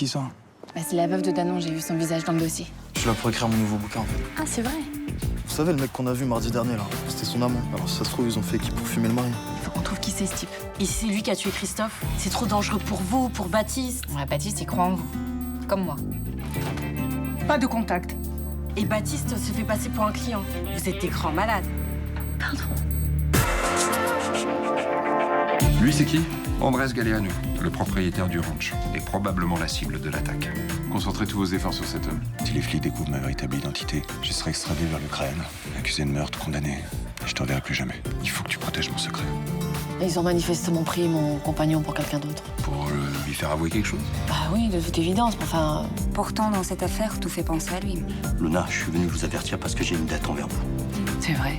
qui ça? Bah, c'est la veuve de Danon, j'ai vu son visage dans le dossier. Je suis là pour écrire mon nouveau bouquin en fait. Ah, c'est vrai. Vous savez, le mec qu'on a vu mardi dernier là, c'était son amant. Alors si ça se trouve, ils ont fait équipe pour fumer le mari. Il faut qu'on trouve qui c'est ce type. Et si c'est lui qui a tué Christophe, c'est trop dangereux pour vous, pour Baptiste. Ouais, Baptiste, il croit en vous. Comme moi. Pas de contact. Et Baptiste se fait passer pour un client. Vous êtes des grands malades. Lui, c'est qui? Andrés Galeano, le propriétaire du ranch, et probablement la cible de l'attaque. Concentrez tous vos efforts sur cet homme. Si les flics découvrent ma véritable identité, je serai extradé vers l'Ukraine, accusé de meurtre, condamné, et je te reverrai plus jamais. Il faut que tu protèges mon secret. Ils ont manifestement pris mon compagnon pour quelqu'un d'autre. Pour lui faire avouer quelque chose? Bah oui, de toute évidence, mais enfin... Pourtant, dans cette affaire, tout fait penser à lui. Luna, je suis venu vous avertir parce que j'ai une dette envers vous. C'est vrai.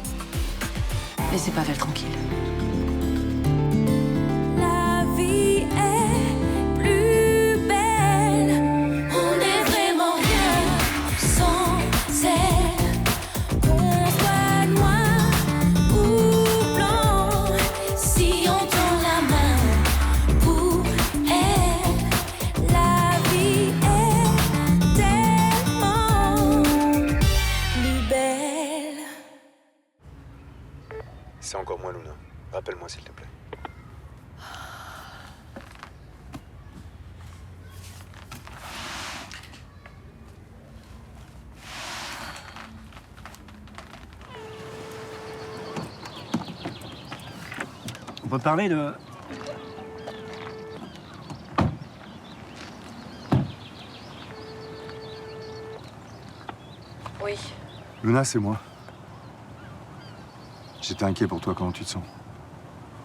Laissez Pavel tranquille. La vie est plus belle. On n'est vraiment rien sans elle. Qu'on soit noir ou blanc, si on tend la main pour elle, la vie est tellement plus belle. C'est encore moi, Luna. Rappelle-moi, s'il te plaît. On peut parler de... Oui. Luna, c'est moi. J'étais inquiet pour toi, comment tu te sens?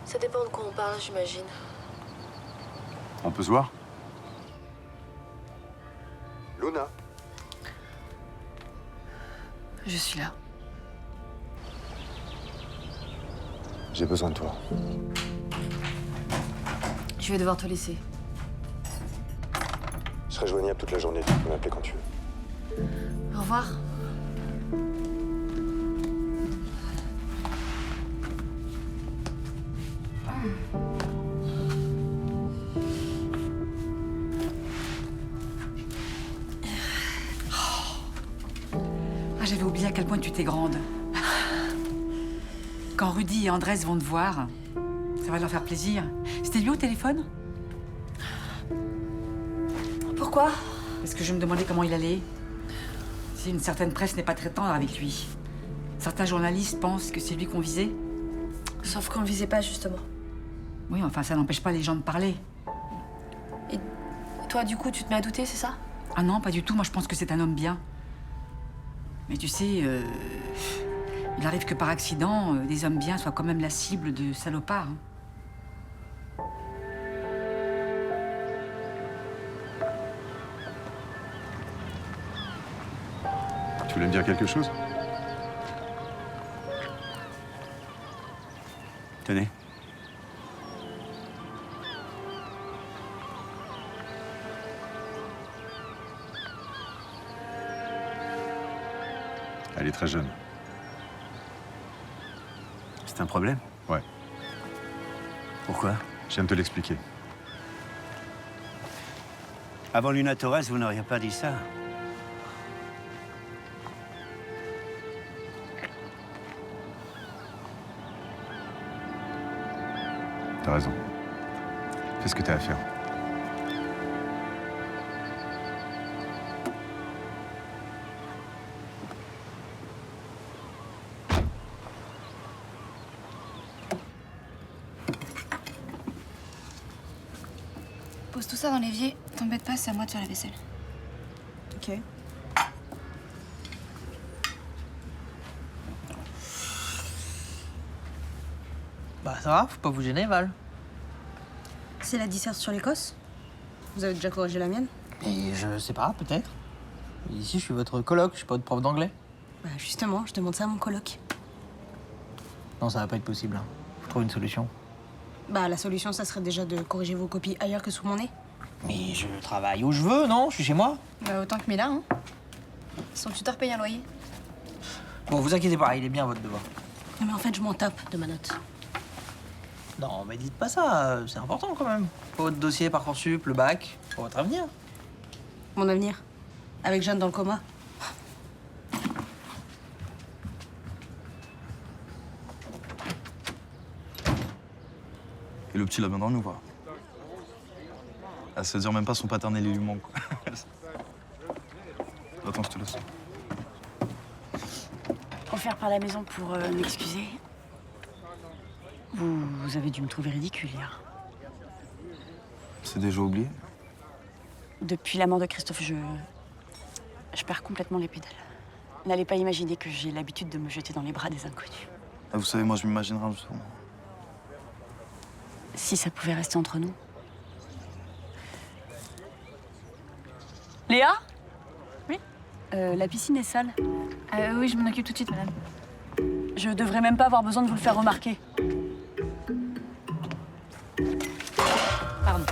Ça dépend de quoi on parle, j'imagine. On peut se voir? Luna. Je suis là. J'ai besoin de toi. Je vais devoir te laisser. Je serai joignable toute la journée, tu peux m'appeler quand tu veux. Au revoir. Ah, j'avais oublié à quel point tu étais grande. Quand Rudy et Andrés vont te voir, ça va leur faire plaisir. C'était lui au téléphone? Pourquoi? Parce que je me demandais comment il allait. Si une certaine presse n'est pas très tendre avec lui. Certains journalistes pensent que c'est lui qu'on visait. Sauf qu'on le visait pas, justement. Oui, enfin, ça n'empêche pas les gens de parler. Et toi, du coup, tu te mets à douter, c'est ça? Ah non, pas du tout. Moi, je pense que c'est un homme bien. Mais tu sais, il arrive que par accident, des hommes bien soient quand même la cible de salopards. Hein. Tu voulais me dire quelque chose? Tenez. Elle est très jeune. C'est un problème? Ouais, Pourquoi? je viens de te l'expliquer. Avant Luna Torres, vous n'auriez pas dit ça. T'as raison. Fais ce que t'as à faire. Pose tout ça dans l'évier. T'embête pas, c'est à moi de faire la vaisselle. Ok. Bah ça va, faut pas vous gêner, Val. C'est la disserte sur l'Écosse? Vous avez déjà corrigé la mienne? Et je sais pas, peut-être. Ici, je suis votre coloc, je suis pas votre prof d'anglais. Bah justement, je demande ça à mon coloc. Non, ça va pas être possible. Hein. Faut trouver une solution. Bah la solution, ça serait déjà de corriger vos copies ailleurs que sous mon nez. Mais je travaille où je veux, non? Je suis chez moi. Bah, autant que Mila, hein. Son tuteur paye un loyer. Bon, vous inquiétez pas, il est bien votre devoir. Non mais en fait, je m'en tape de ma note. Non, mais dites pas ça, c'est important quand même. Pour votre dossier, Parcoursup, le bac, pour votre avenir. Mon avenir. Avec Jeanne dans le coma. Et le petit, là, bien dans le nous, quoi. À se dire même pas son paternel, il lui manque, quoi. Attends, je te laisse. Faut faire par la maison pour m'excuser. Vous avez dû me trouver ridicule hier. C'est déjà oublié. Depuis la mort de Christophe, je perds complètement les pédales. N'allez pas imaginer que j'ai l'habitude de me jeter dans les bras des inconnus. Ah, vous savez, moi, je m'imaginerais justement. Si ça pouvait rester entre nous. Léa? Oui? La piscine est sale. Oui, je m'en occupe tout de suite, madame. Je devrais même pas avoir besoin de vous le faire remarquer. Pardon.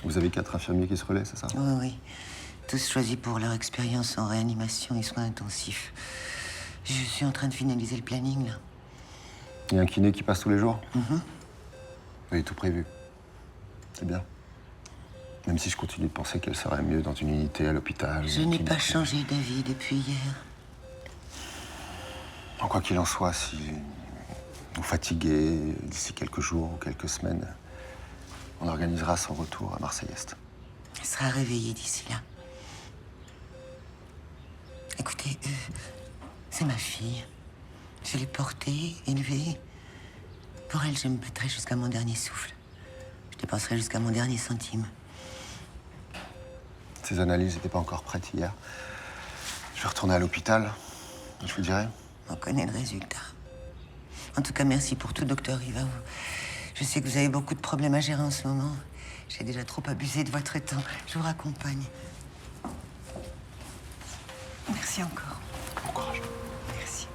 Vous avez 4 infirmiers qui se relaient, c'est ça? Oui, oui. Tous choisis pour leur expérience en réanimation et soins intensifs. Je suis en train de finaliser le planning, là. Il y a un kiné qui passe tous les jours? Mhm. Vous avez tout prévu. C'est bien. Même si je continue de penser qu'elle serait mieux dans une unité à l'hôpital. Je n'ai pas changé d'avis depuis hier. En quoi qu'il en soit, si vous fatiguez d'ici quelques jours ou quelques semaines, on organisera son retour à Marseille-Est. Elle sera réveillée d'ici là. Écoutez, c'est ma fille. Je l'ai portée, élevée. Pour elle, je me battrai jusqu'à mon dernier souffle. Je dépenserai jusqu'à mon dernier centime. Ces analyses n'étaient pas encore prêtes hier. Je vais retourner à l'hôpital. Je vous dirai. On connaît le résultat. En tout cas, merci pour tout, docteur Riva. Je sais que vous avez beaucoup de problèmes à gérer en ce moment. J'ai déjà trop abusé de votre temps. Je vous raccompagne. Merci encore. Bon courage. Merci.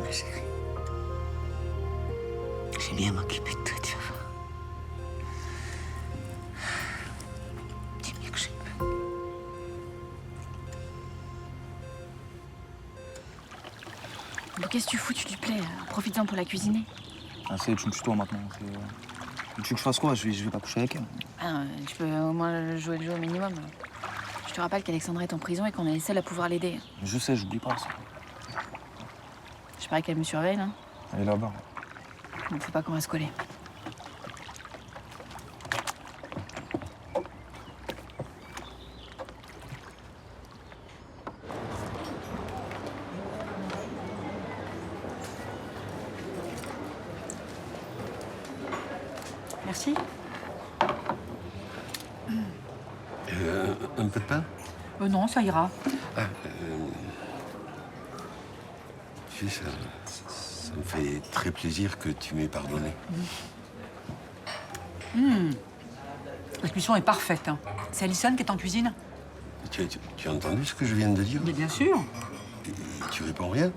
Ma chérie. J'ai bien m'occuper de toi, tu vas voir. Du mieux que je peux. Bon, qu'est-ce que tu fous, tu lui plais? Profite-en pour la cuisiner. Ah, c'est, tu me tutoies maintenant. Tu veux que je fasse quoi? Je vais pas coucher avec elle. Ah, tu peux au moins jouer le jeu au minimum. Je te rappelle qu'Alexandra est en prison et qu'on est les seuls à pouvoir l'aider. Je sais, j'oublie pas ça. Je parie qu'elle me surveille, là. Elle est là-bas. Bon, faut pas qu'on reste collés. Merci. Un peu de pain? Non, ça ira. Tu sais, ça me fait très plaisir que tu m'aies pardonné. La cuisson est parfaite. Hein. C'est Alison qui est en cuisine? Tu as entendu ce que je viens de dire? Mais bien sûr. Et tu réponds rien?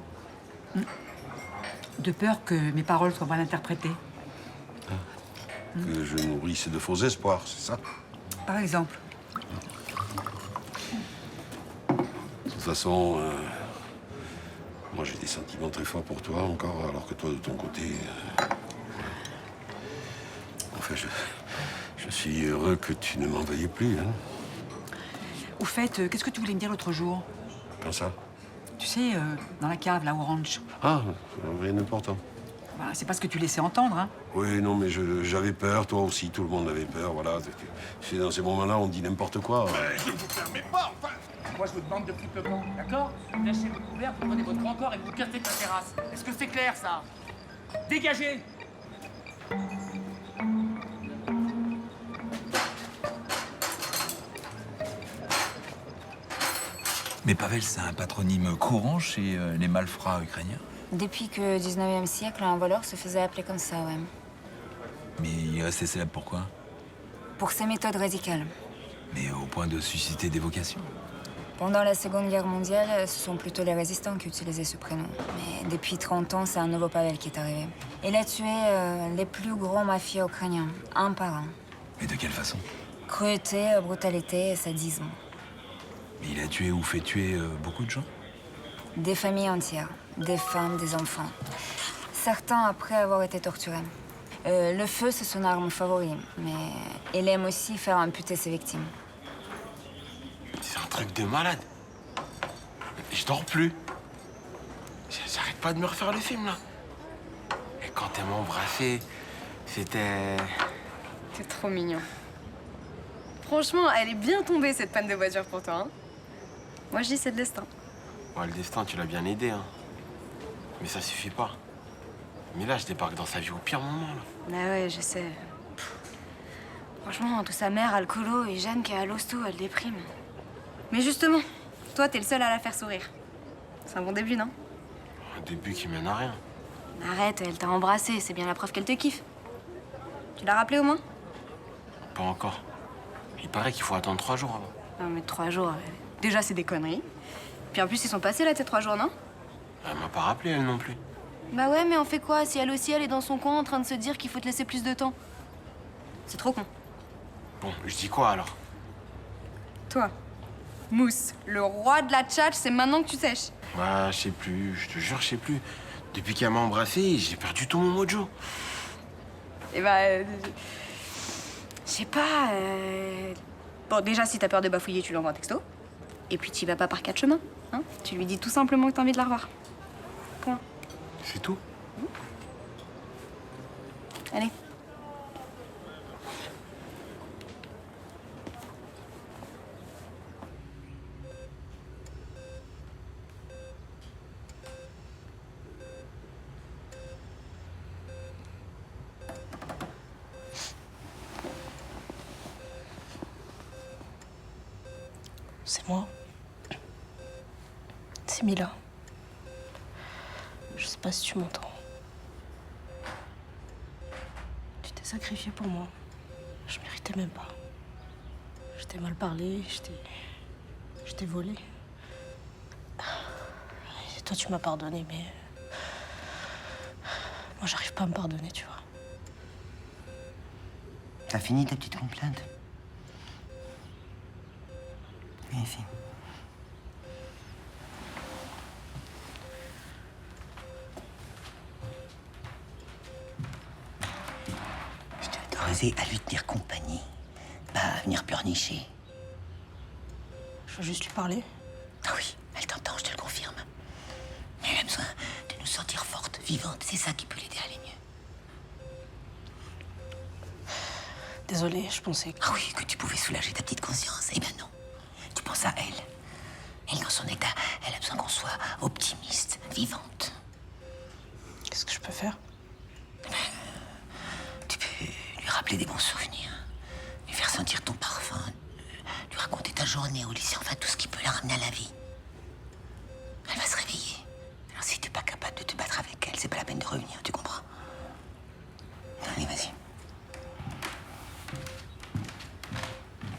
De peur que mes paroles soient mal interprétées. Que je nourrisse de faux espoirs, c'est ça? Par exemple. De toute façon, moi j'ai des sentiments très forts pour toi encore, alors que toi de ton côté... Enfin, je suis heureux que tu ne m'en veuilles plus, hein. Au fait, qu'est-ce que tu voulais me dire l'autre jour? Quand ça? Tu sais, dans la cave, là, au ranch. Ah, rien d'important. Bah, c'est pas ce que tu laissais entendre, hein. Oui, non, mais j'avais peur, toi aussi, tout le monde avait peur, voilà. C'est dans ces moments-là, on dit n'importe quoi. Je vous permets pas, enfin. Moi, je vous demande de foutre le camp, d'accord? Lâchez votre couvert, vous prenez votre grand corps et vous cassez de la terrasse. Est-ce que c'est clair, ça? Dégagez! Mais Pavel, c'est un patronyme courant chez les malfrats ukrainiens. Depuis que 19e siècle, un voleur se faisait appeler comme ça, ouais. Mais il est resté célèbre pourquoi? pour ses méthodes radicales. Mais au point de susciter des vocations. Pendant la Seconde Guerre mondiale, ce sont plutôt les résistants qui utilisaient ce prénom. Mais depuis 30 ans, c'est un nouveau Pavel qui est arrivé. Il a tué les plus gros mafieux ukrainiens, un par un. Mais de quelle façon? Cruauté, brutalité et sadisme. Mais il a tué ou fait tuer beaucoup de gens? Des familles entières, des femmes, des enfants. Certains après avoir été torturés. Le feu, c'est son arme favorite, mais il aime aussi faire amputer ses victimes. C'est un truc de malade. Je dors plus. J'arrête pas de me refaire le film, là. Et quand elle m'a embrassé, c'était... T'es trop mignon. Franchement, elle est bien tombée, cette panne de voiture pour toi, hein. Moi, je dis c'est de destin. Ouais, le destin, tu l'as bien aidé, hein. Mais ça suffit pas. Mais là, je débarque dans sa vie au pire moment, là. Ah ouais, je sais. Franchement, entre sa mère, alcoolo, et Jeanne qui est à l'hosto, elle déprime. Mais justement, toi, t'es le seul à la faire sourire. C'est un bon début, non? Un début qui mène à rien. Arrête, elle t'a embrassé, c'est bien la preuve qu'elle te kiffe. Tu l'as rappelé au moins? Pas encore. Il paraît qu'il faut attendre 3 jours avant. Non, mais 3 jours, déjà, c'est des conneries. Puis en plus, ils sont passés là, tes 3 jours, non? Elle m'a pas rappelé, elle non plus. Bah ouais, mais on fait quoi si elle aussi, elle est dans son coin en train de se dire qu'il faut te laisser plus de temps? C'est trop con. Bon, je dis quoi alors? Toi, Mousse, le roi de la tchatch, c'est maintenant que tu sèches. Ouais, je sais plus, je te jure, je sais plus. Depuis qu'elle m'a embrassé, j'ai perdu tout mon mojo. Et bah... je sais pas... Bon, déjà, si t'as peur de bafouiller, tu lui envoies un texto. Et puis, tu vas pas par 4 chemins, hein. Tu lui dis tout simplement que t'as envie de la revoir. Point. C'est tout? Allez. C'est moi. C'est Mila. Je sais pas si tu m'entends. Tu t'es sacrifié pour moi. Je méritais même pas. Je t'ai mal parlé, je t'ai volé. Et toi, tu m'as pardonné, mais... Moi, j'arrive pas à me pardonner, tu vois. T'as fini ta petite complainte? Viens ici. Je t'ai autorisé à lui tenir compagnie, pas à venir pleurnicher. Je veux juste lui parler. Ah oui, elle t'entend, je te le confirme. Mais elle a besoin de nous sentir forte, vivante. C'est ça qui peut l'aider à aller mieux. Désolée, je pensais que... Ah oui, que tu pouvais soulager ta petite conscience. Eh ben non. Tu penses à elle. Elle, dans son état, elle a besoin qu'on soit optimiste, vivante. Qu'est-ce que je peux faire? Tu peux lui rappeler des bons souvenirs, lui faire sentir ton parfum, lui raconter ta journée au lycée, enfin tout ce qui peut la ramener à la vie. Elle va se réveiller. Alors si t'es pas capable de te battre avec elle, c'est pas la peine de revenir, tu comprends? Allez, vas-y.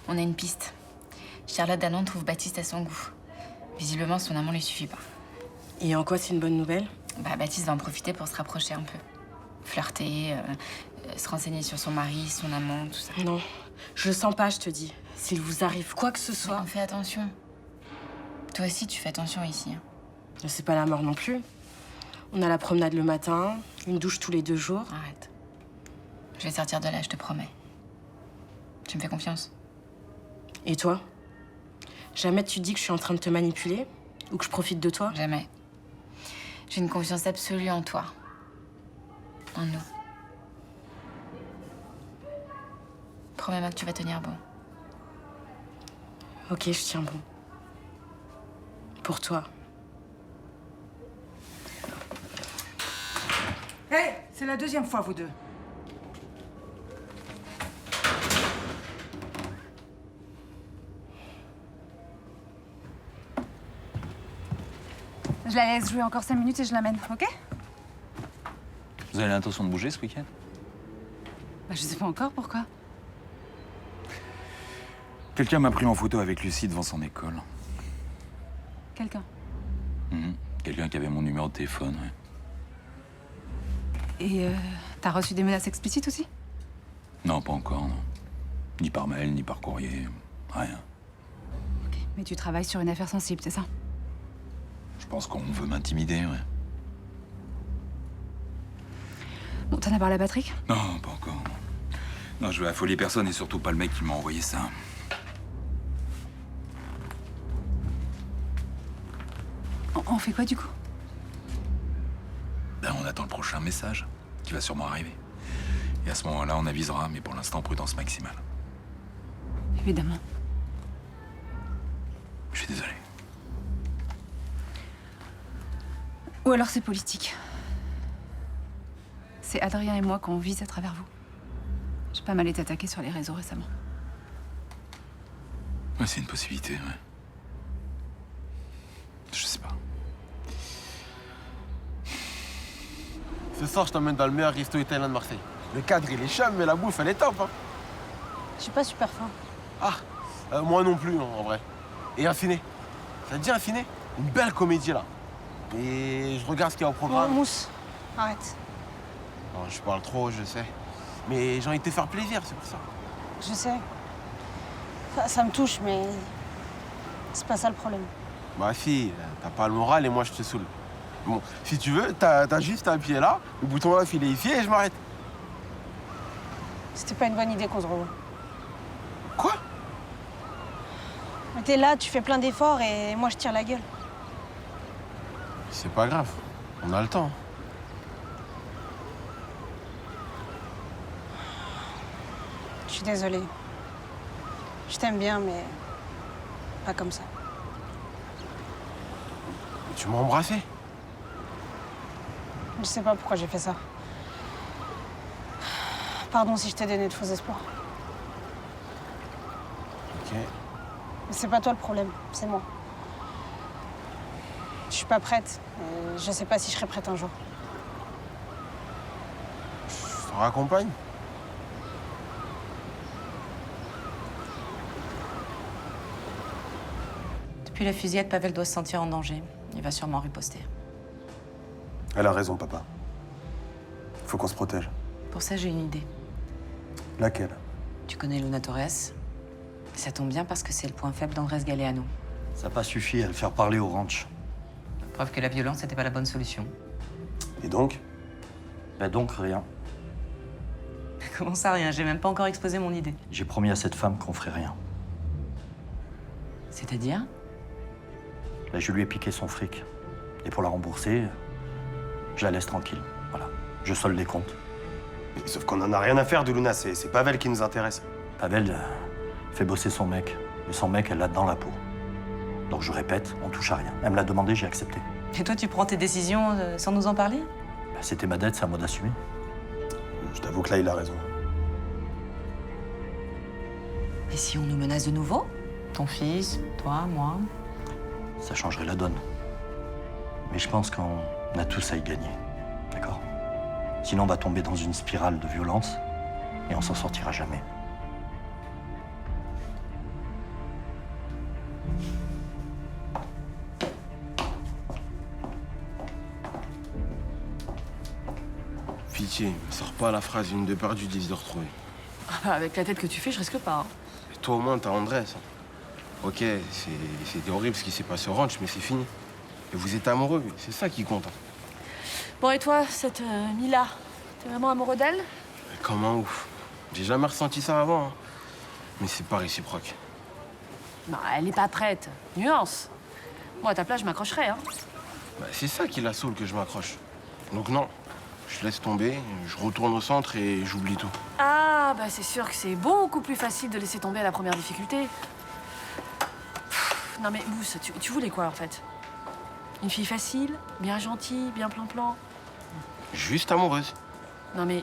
On a une piste. Charlotte Danon trouve Baptiste à son goût. Visiblement, son amant lui suffit pas. Et en quoi c'est une bonne nouvelle? Bah, Baptiste va en profiter pour se rapprocher un peu. Flirter, se renseigner sur son mari, son amant, tout ça. Non, je le sens pas, je te dis. S'il vous arrive quoi que ce soit... On fait attention. Toi aussi, tu fais attention ici. Hein. C'est pas la mort non plus. On a la promenade le matin, une douche tous les 2 jours. Arrête. Je vais sortir de là, je te promets. Tu me fais confiance? Et toi? Jamais tu dis que je suis en train de te manipuler? Ou que je profite de toi? Jamais. J'ai une confiance absolue en toi. En nous. Promets-moi que tu vas tenir bon. Ok, je tiens bon. Pour toi. Hé, c'est la 2e fois, vous deux. Je la laisse jouer encore 5 minutes et je l'amène, ok? Vous avez l'intention de bouger ce week-end? Bah, je sais pas encore pourquoi. Quelqu'un m'a pris en photo avec Lucie devant son école. Quelqu'un. Quelqu'un qui avait mon numéro de téléphone, ouais. Et t'as reçu des menaces explicites aussi? Non, pas encore, non. Ni par mail, ni par courrier. Rien. Ok. Mais tu travailles sur une affaire sensible, c'est ça? Je pense qu'on veut m'intimider, ouais. Bon, t'en as parlé à Patrick? Non, pas encore, non. Non, je veux affoler personne et surtout pas le mec qui m'a envoyé ça. On fait quoi, du coup? Ben, on attend le prochain message, qui va sûrement arriver. Et à ce moment-là, on avisera, mais pour l'instant, prudence maximale. Évidemment. Je suis désolé. Ou alors c'est politique. C'est Adrien et moi qu'on vise à travers vous. J'ai pas mal été attaquée sur les réseaux récemment. Ouais, c'est une possibilité, ouais. Je sais pas. Ce soir, je t'emmène dans le meilleur resto italien de Marseille. Le cadre, il est chum, mais la bouffe, elle est top, hein. Je suis pas super faim. Ah, moi non plus, en vrai. Et un ciné. Ça te dit un ciné? Une belle comédie, là. Et je regarde ce qu'il y a au programme. Non, Mousse, arrête. Non, je parle trop, je sais. Mais j'ai envie de te faire plaisir, c'est pour ça. Je sais. Ça me touche, mais c'est pas ça le problème. Ma fille, t'as pas le moral et moi, je te saoule. Bon, si tu veux, t'as juste à appuyer là, le bouton off, il est ici et je m'arrête. C'était pas une bonne idée qu'on se revoie. Quoi? Mais t'es là, tu fais plein d'efforts et moi, je tire la gueule. C'est pas grave, on a le temps. Je suis désolée. Je t'aime bien, mais pas comme ça. Tu m'as embrassé? Je sais pas pourquoi j'ai fait ça. Pardon si je t'ai donné de faux espoirs. Ok. Mais c'est pas toi le problème, c'est moi. Je suis pas prête. Et je sais pas si je serai prête un jour. Je te raccompagne? Depuis la fusillade, Pavel doit se sentir en danger. Il va sûrement riposter. Elle a raison, papa. Faut qu'on se protège. Pour ça, j'ai une idée. Laquelle? Tu connais Luna Torres? Ça tombe bien parce que c'est le point faible d'Andrés Galeano. Ça n'a pas suffi à le faire parler au ranch. Preuve que la violence n'était pas la bonne solution. Et donc? Bah donc rien. Comment ça, rien? J'ai même pas encore exposé mon idée. J'ai promis à cette femme qu'on ferait rien. C'est-à-dire? Là, je lui ai piqué son fric. Et pour la rembourser, je la laisse tranquille. Voilà. Je solde les comptes. Mais sauf qu'on en a rien à faire de Luna, c'est Pavel qui nous intéresse. Pavel fait bosser son mec. Mais son mec, elle l'a dans la peau. Donc je répète, on touche à rien. Elle me l'a demandé, j'ai accepté. Et toi, tu prends tes décisions sans nous en parler? Bah, c'était ma dette, c'est à moi d'assumer. Je t'avoue que là, il a raison. Et si on nous menace de nouveau? Ton fils, toi, moi? Ça changerait la donne. Mais je pense qu'on a tous à y gagner. D'accord? Sinon, on va tomber dans une spirale de violence et on s'en sortira jamais. Pitié, me sors pas la phrase une de perdue, 10 de retrouvée. Avec la tête que tu fais, je risque pas. Hein. Et toi, au moins, t'as Andrés. Ok, c'était horrible ce qui s'est passé au ranch, mais c'est fini. Et vous êtes amoureux, c'est ça qui compte. Bon, et toi, cette Mila, t'es vraiment amoureux d'elle? Comment ouf. J'ai jamais ressenti ça avant. Hein. Mais c'est pas réciproque. Bah, elle est pas prête. Nuance. Moi, à ta place, je m'accrocherais, hein. Bah, c'est ça qui la saoule que je m'accroche. Donc non, je laisse tomber, je retourne au centre et j'oublie tout. Ah, bah c'est sûr que c'est beaucoup plus facile de laisser tomber à la première difficulté. Pff, non mais Mousse, tu voulais quoi en fait? Une fille facile, bien gentille, bien plan-plan? Juste amoureuse. Non mais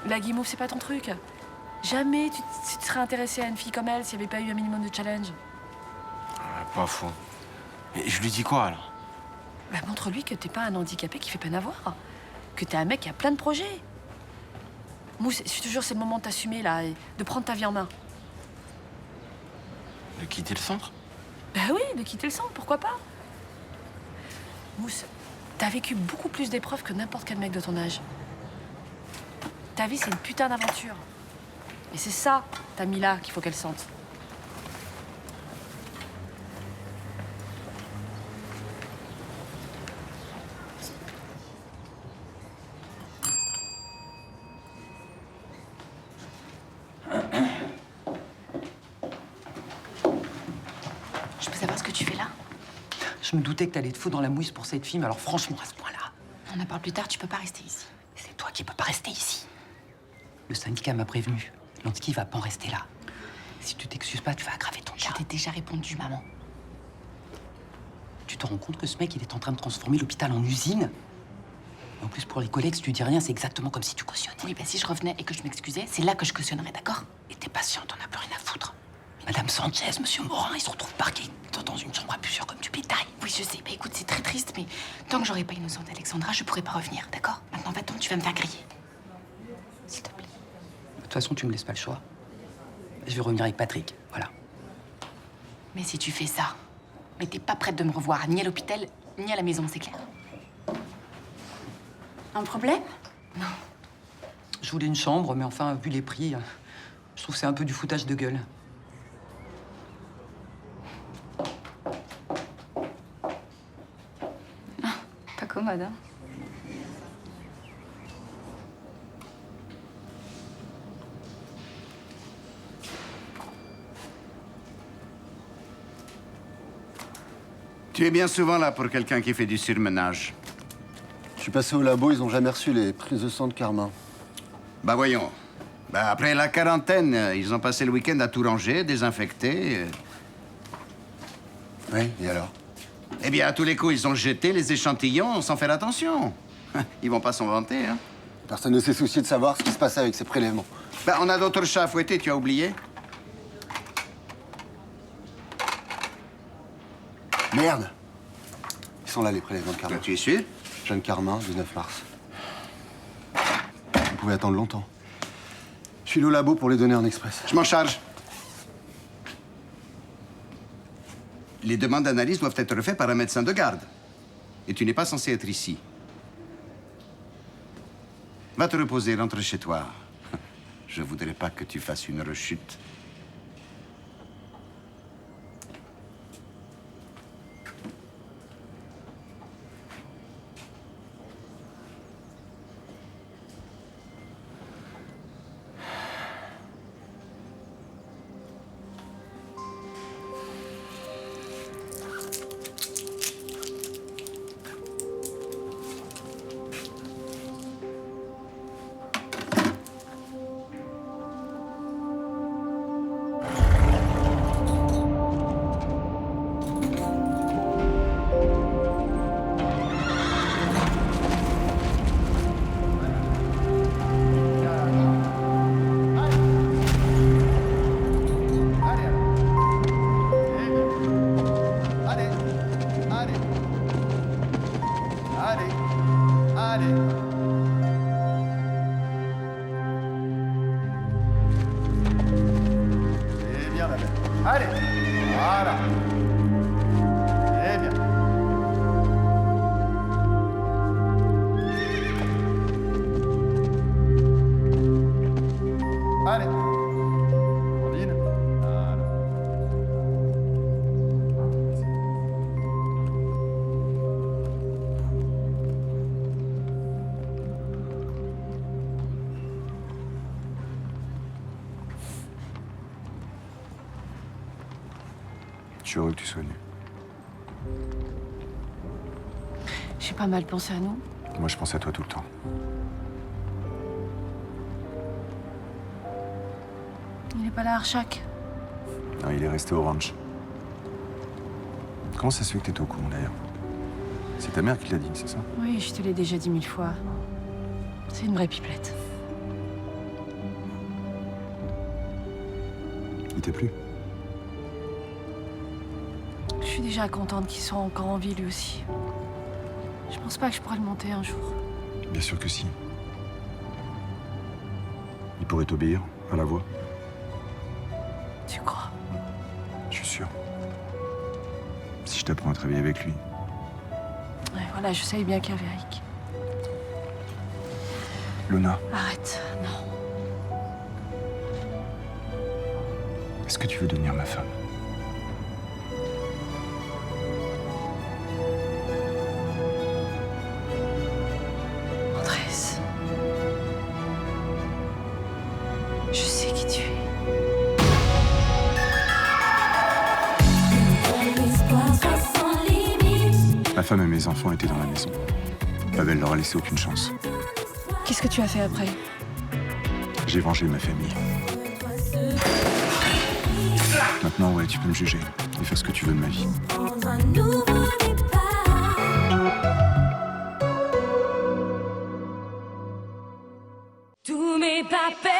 la guimauve, c'est pas ton truc. Jamais tu te serais intéressé à une fille comme elle s'il n'y avait pas eu un minimum de challenge. Ah, pas faux. Mais je lui dis quoi alors? Bah montre-lui que t'es pas un handicapé qui fait peine à voir. Que t'es un mec qui a plein de projets. Mousse, je te jure, c'est le moment de t'assumer là et de prendre ta vie en main. De quitter le centre? Bah oui, de quitter le centre, pourquoi pas? Mousse, t'as vécu beaucoup plus d'épreuves que n'importe quel mec de ton âge. Ta vie, c'est une putain d'aventure. Et c'est ça, ta Mila, qu'il faut qu'elle sente. Je peux savoir ce que tu fais là? Je me doutais que t'allais te foutre dans la mouise pour cette fille, mais alors franchement, à ce point-là. On en parle plus tard, tu peux pas rester ici. C'est toi qui peux pas rester ici. Le syndicat m'a prévenu. Lansky va pas en rester là. Si tu t'excuses pas, tu vas aggraver ton cas. Je t'ai déjà répondu, maman. Tu te rends compte que ce mec, il est en train de transformer l'hôpital en usine? En plus, pour les collègues, si tu dis rien, c'est exactement comme si tu cautionnais. Oui, bah si je revenais et que je m'excusais, c'est là que je cautionnerais, d'accord? Et t'es patiente, t'en as plus rien à foutre. Madame Sanchez, Monsieur Morin, ils se retrouvent parqués dans une chambre à plusieurs comme du bétail. Oui, je sais. Bah écoute, c'est très triste, mais tant que j'aurai pas innocente Alexandra, je pourrai pas revenir, d'accord? Maintenant, va-t'en, tu vas me faire griller. S'il te plaît. De toute façon, tu me laisses pas le choix. Je vais revenir avec Patrick, voilà. Mais si tu fais ça, mais t'es pas prête de me revoir, ni à l'hôpital, ni à la maison, c'est clair? Un problème? Non. Je voulais une chambre, mais enfin, vu les prix, je trouve que c'est un peu du foutage de gueule. Pas commode, hein? Tu es bien souvent là pour quelqu'un qui fait du surmenage. Je suis passé au labo, ils ont jamais reçu les prises de sang de Carmin. Bah voyons. Bah après la quarantaine, ils ont passé le week-end à tout ranger, désinfecter. Oui, et alors? Eh bien, à tous les coups, ils ont jeté les échantillons sans faire attention. Ils vont pas s'en vanter, hein. Personne ne s'est soucié de savoir ce qui se passait avec ces prélèvements. Bah, on a d'autres chats à fouetter, tu as oublié? Merde! Ils sont là, les prélèvements de Carmin. Bah, tu es sûr? Jeanne Carmin, 19 mars. Vous pouvez attendre longtemps. Je suis au labo pour les donner en express. Je m'en charge. Les demandes d'analyse doivent être faites par un médecin de garde. Et tu n'es pas censé être ici. Va te reposer, rentre chez toi. Je voudrais pas que tu fasses une rechute. Allez, voilà. Eh bien. Allez. Ondine. Voilà. Je suis heureux que tu sois venu. J'ai pas mal pensé à nous. Moi, je pense à toi tout le temps. Il est pas là, Arshak. Non, il est resté au ranch. Comment ça se fait que t'étais au courant, d'ailleurs? C'est ta mère qui l'a dit, c'est ça? Oui, je te l'ai déjà dit 1000 fois. C'est une vraie pipelette. Il t'a plu? Je suis déjà contente qu'il soit encore en vie, lui aussi. Je pense pas que je pourrais le monter un jour. Bien sûr que si. Il pourrait t'obéir à la voix. Tu crois? Je Je suis sûr. Si je t'apprends à travailler avec lui. Ouais, voilà, je savais bien qu'il y avait Eric. Luna, Arrête, non. est-ce que tu veux devenir ma femme? Andrés. Je sais qui tu es. Ma femme et mes enfants étaient dans la maison. Pavel leur a laissé aucune chance. Qu'est-ce que tu as fait après? J'ai vengé ma famille. Maintenant, ouais, tu peux me juger et faire ce que tu veux de ma vie. Tous mes papels.